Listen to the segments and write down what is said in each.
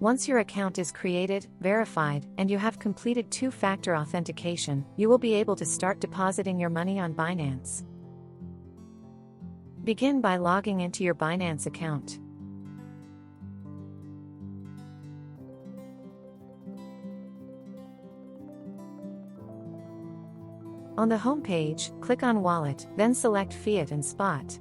Once your account is created, verified, and you have completed two-factor authentication, you will be able to start depositing your money on Binance. Begin by logging into your Binance account. On the home page, click on Wallet, then select Fiat and Spot.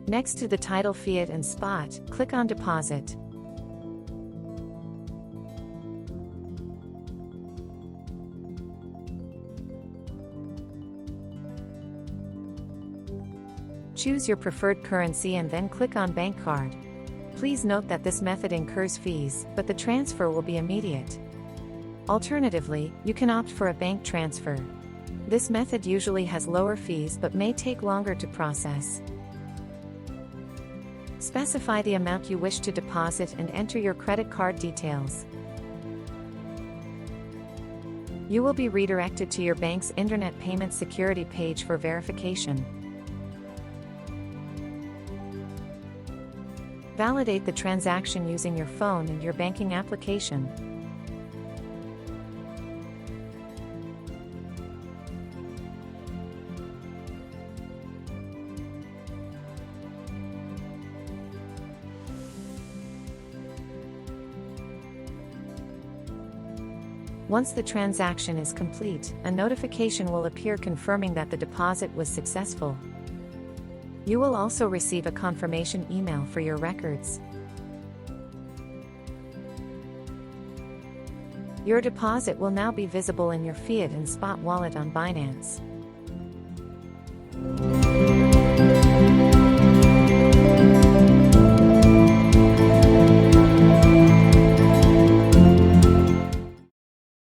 Next to the title Fiat and Spot, click on Deposit. Choose your preferred currency and then click on Bank Card. Please note that this method incurs fees, but the transfer will be immediate. Alternatively, you can opt for a bank transfer. This method usually has lower fees but may take longer to process. Specify the amount you wish to deposit and enter your credit card details. You will be redirected to your bank's Internet Payment Security page for verification. Validate the transaction using your phone and your banking application. Once the transaction is complete, a notification will appear confirming that the deposit was successful. You will also receive a confirmation email for your records. Your deposit will now be visible in your Fiat and Spot wallet on Binance.